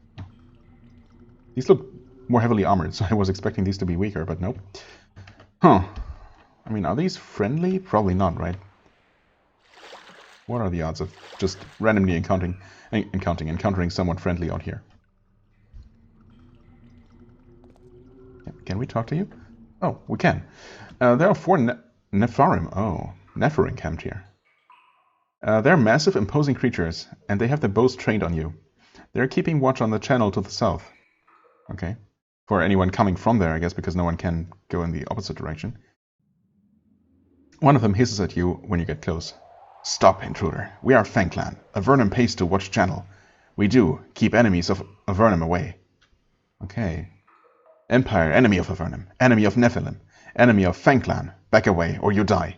A: These look more heavily armored, so I was expecting these to be weaker, but nope. Huh. I mean, are these friendly? Probably not, right? What are the odds of just randomly encountering someone friendly out here? Can we talk to you? Oh, we can. There are 4 Nepharim. Oh, Nepharim camped here. They're massive, imposing creatures, and they have their bows trained on you. They're keeping watch on the channel to the south. Okay. For anyone coming from there, I guess, because no one can go in the opposite direction. One of them hisses at you when you get close. Stop, intruder. We are Fang Clan. Avernum pays to watch channel. We do. Keep enemies of Avernum away. Okay. Empire, enemy of Avernum. Enemy of Nephilim. Enemy of Fang Clan. Back away, or you die.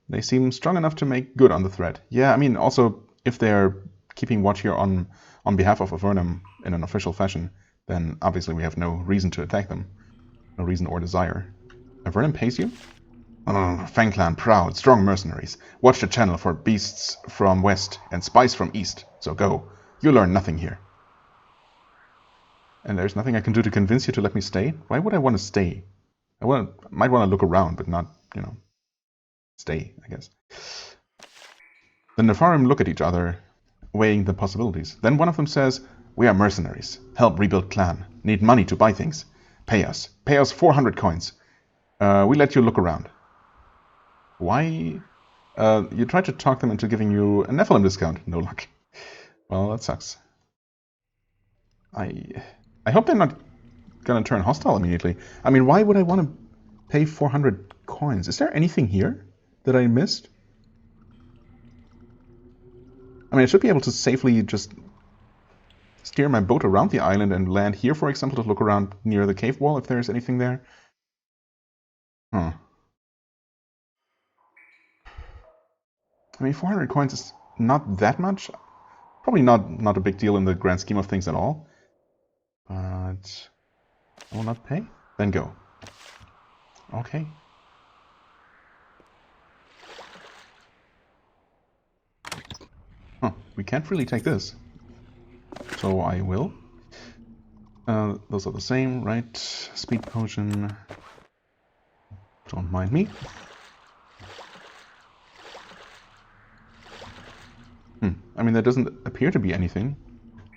A: They seem strong enough to make good on the threat. Yeah, I mean, also, if they're keeping watch here on behalf of Avernum in an official fashion, then obviously we have no reason to attack them. No reason or desire. Avernum pays you? Fang Clan, proud, strong mercenaries. Watch the channel for beasts from west and spies from east. So go. You learn nothing here. And there's nothing I can do to convince you to let me stay? Why would I want to stay? Might want to look around, but not, stay, I guess. The Nepharim look at each other, weighing the possibilities. Then one of them says, we are mercenaries. Help rebuild clan. Need money to buy things. Pay us. Pay us 400 coins. We let you look around. Why? You tried to talk them into giving you a Nephilim discount. No luck. Well, that sucks. I hope they're not gonna turn hostile immediately. I mean, why would I want to pay 400 coins? Is there anything here that I missed? I mean, I should be able to safely just steer my boat around the island and land here, for example, to look around near the cave wall if there's anything there. Huh. I mean, 400 coins is not that much. Probably not a big deal in the grand scheme of things at all. But I will not pay? Then go. Okay. Huh, we can't really take this. So I will. Those are the same, right? Speed potion. Don't mind me. I mean, there doesn't appear to be anything.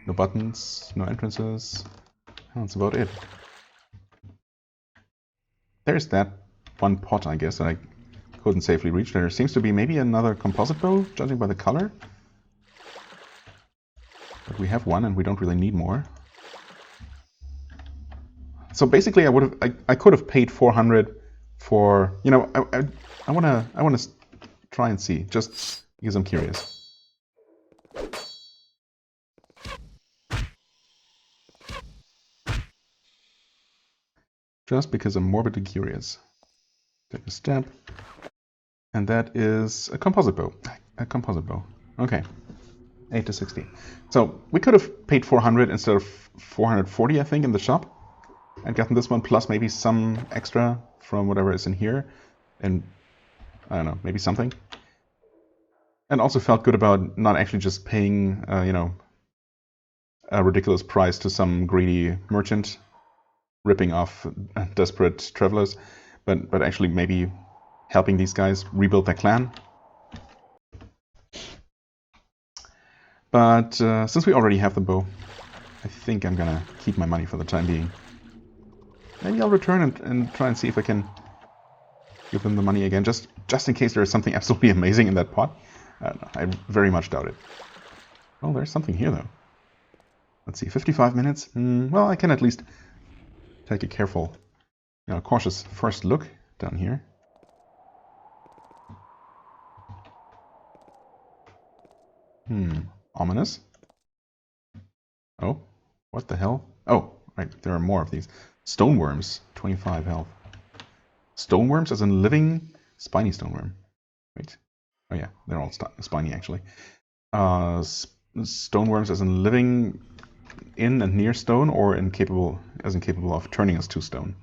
A: No buttons, no entrances. That's about it. There's that one pot, I guess, that I couldn't safely reach. There seems to be maybe another composite bow, judging by the color. But we have one, and we don't really need more. So basically, I could have paid 400 for, I wanna try and see, just because I'm curious. Just because I'm morbidly curious. Take a step. And that is a composite bow. A composite bow. Okay. 8 to 60. So we could have paid 400 instead of 440, I think, in the shop. And gotten this one plus maybe some extra from whatever is in here. And, I don't know, maybe something. And also felt good about not actually just paying, a ridiculous price to some greedy merchant, ripping off desperate travelers, but actually maybe helping these guys rebuild their clan. But since we already have the bow, I think I'm gonna keep my money for the time being. Maybe I'll return and try and see if I can give them the money again, just in case there is something absolutely amazing in that pot. I very much doubt it. Oh, there's something here though. Let's see, 55 minutes? Well, I can at least take a careful Now, a cautious first look down here. Ominous. Oh, what the hell? Oh, right, there are more of these. Stoneworms, 25 health. Stoneworms as in living spiny stoneworm. Wait. Oh yeah, they're all spiny actually. Stoneworms as in living in and near stone, or incapable of turning us to stone.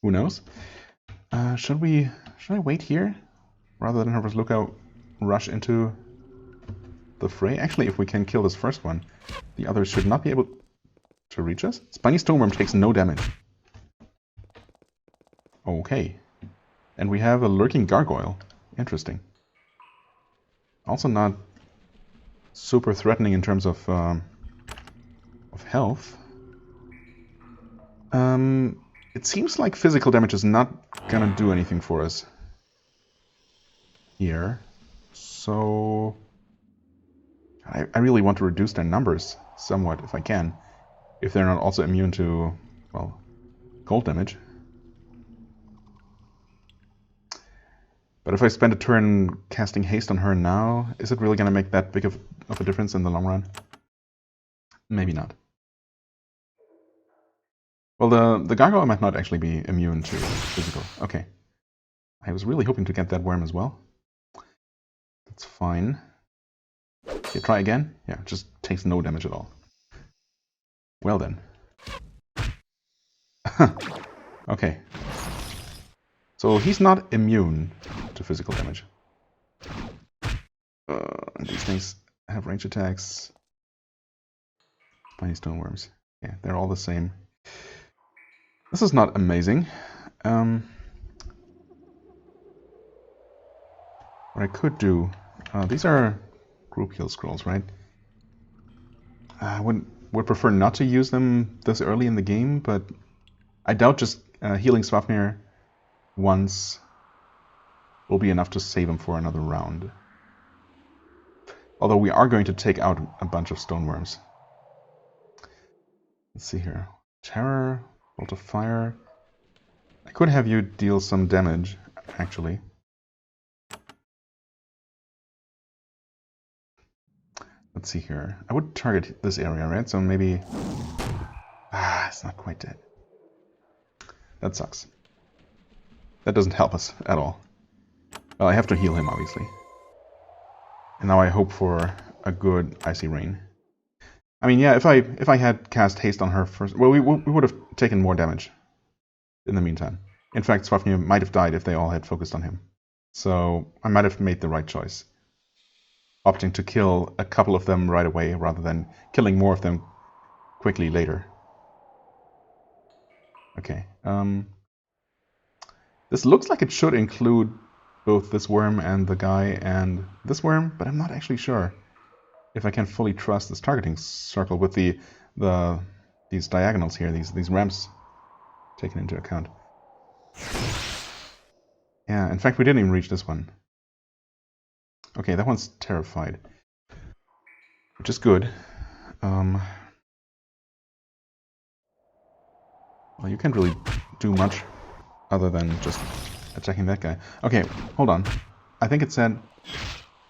A: Who knows? Should I wait here rather than have us look out, rush into the fray? Actually, if we can kill this first one, the others should not be able to reach us. Spiny stoneworm takes no damage. Okay. And we have a lurking gargoyle. Interesting. Also not super threatening in terms of health. It seems like physical damage is not gonna do anything for us here. So I really want to reduce their numbers somewhat if I can. If they're not also immune to, well, cold damage. But if I spend a turn casting haste on her now, is it really going to make that big of a difference in the long run? Maybe not. Well, the gargoyle might not actually be immune to physical. Okay. I was really hoping to get that worm as well. That's fine. Okay, try again. Yeah, just takes no damage at all. Well then. Okay. So he's not immune to physical damage. These things have range attacks. Spiny stoneworms. Yeah, they're all the same. This is not amazing. What I could do... these are group heal scrolls, right? I would prefer not to use them this early in the game, but I doubt just healing Swafnir once will be enough to save him for another round. Although we are going to take out a bunch of stoneworms. Let's see here. Terror, Bolt of Fire. I could have you deal some damage, actually. Let's see here. I would target this area, right? So maybe... it's not quite dead. That sucks. That doesn't help us at all. Well, I have to heal him, obviously. And now I hope for a good Icy Rain. I mean, yeah, if I had cast haste on her first... Well, we would have taken more damage in the meantime. In fact, Swafnir might have died if they all had focused on him. So I might have made the right choice. Opting to kill a couple of them right away rather than killing more of them quickly later. Okay. This looks like it should include both this worm and the guy and this worm, but I'm not actually sure if I can fully trust this targeting circle with these diagonals here, these ramps taken into account. Yeah, in fact, we didn't even reach this one. Okay, that one's terrified, which is good. Well, you can't really do much other than just attacking that guy. Okay, hold on. I think it said...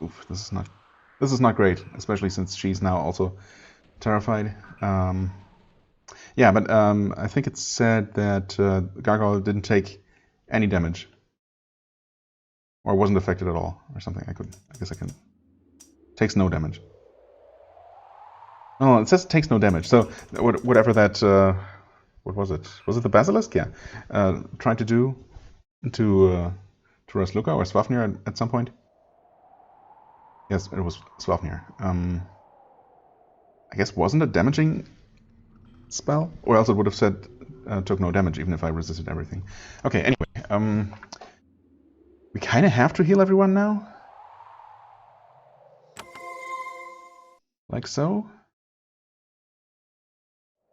A: Oof, this is not great, especially since she's now also terrified. Yeah, but I think it said that Gargoyle didn't take any damage. Or wasn't affected at all, or something. I guess I can... Takes no damage. Oh, it says it takes no damage. So whatever that... what was it? Was it the Basilisk? Yeah. Tried to do to Rasluka or Swafnir at some point. Yes, it was Swafnir. I guess wasn't a damaging spell? Or else it would have said took no damage even if I resisted everything. Okay, anyway. We kind of have to heal everyone now? Like so?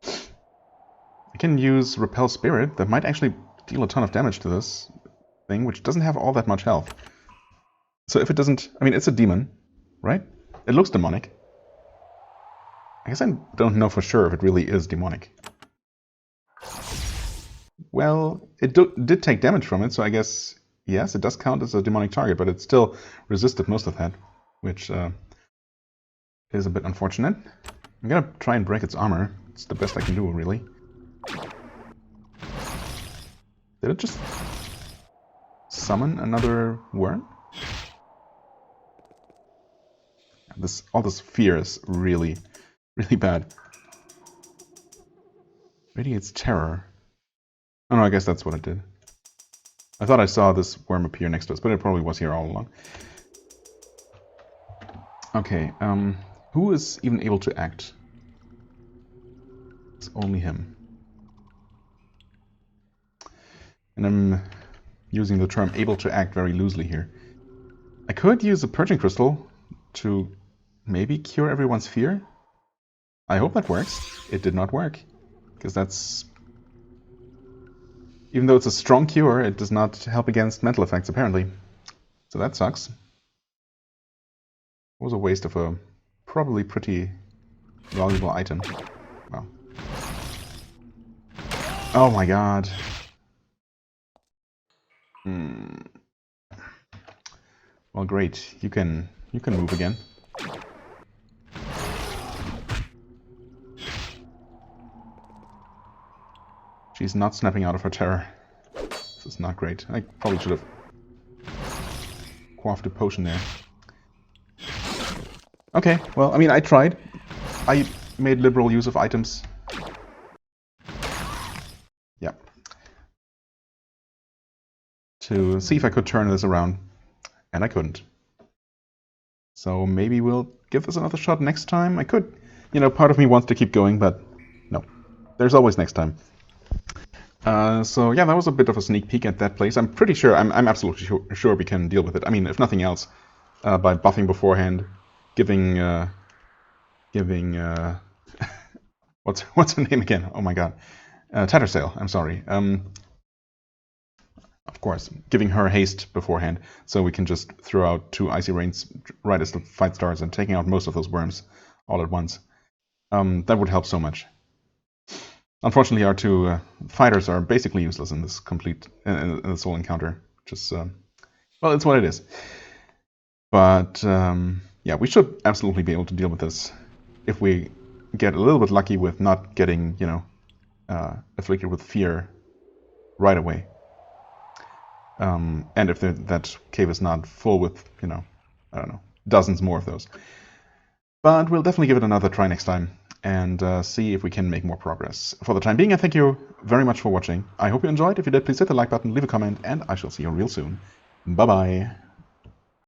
A: I can use Repel Spirit. That might actually deal a ton of damage to this thing, which doesn't have all that much health. So if it doesn't... I mean, it's a demon, right? It looks demonic. I guess I don't know for sure if it really is demonic. well, it did take damage from it, so I guess, yes, it does count as a demonic target, but it still resisted most of that, which is a bit unfortunate. I'm gonna try and break its armor. It's the best I can do, really. Did it just summon another worm? All this fear is really, really bad. Radiates terror. Oh no, I guess that's what it did. I thought I saw this worm appear next to us, but it probably was here all along. Okay, who is even able to act? It's only him. And I'm using the term able to act very loosely here. I could use a purging crystal to maybe cure everyone's fear. I hope that works. It did not work. Because that's... Even though it's a strong cure, it does not help against mental effects, apparently. So that sucks. It was a waste of a probably pretty valuable item. Wow. Oh my god. Well, great. You can move again. She's not snapping out of her terror. This is not great. I probably should have quaffed a potion there. Okay, well, I mean, I tried. I made liberal use of items. Yeah. To see if I could turn this around. And I couldn't. So maybe we'll give this another shot next time. I could, you know, part of me wants to keep going, but no. There's always next time. So yeah, that was a bit of a sneak peek at that place. I'm pretty sure, I'm absolutely sure we can deal with it. I mean, if nothing else, by buffing beforehand, giving what's her name again? Oh my god, Tattersail. I'm sorry. Of course, giving her haste beforehand, so we can just throw out 2 icy rains right as the fight starts and taking out most of those worms all at once. That would help so much. Unfortunately, our 2 fighters are basically useless in this in this whole encounter. Just well, it's what it is. But yeah, we should absolutely be able to deal with this if we get a little bit lucky with not getting, you know, afflicted with fear right away. And if that cave is not full with, you know, I don't know, dozens more of those. But we'll definitely give it another try next time and see if we can make more progress. For the time being, I thank you very much for watching. I hope you enjoyed. If you did, please hit the like button, leave a comment, and I shall see you real soon. Bye-bye.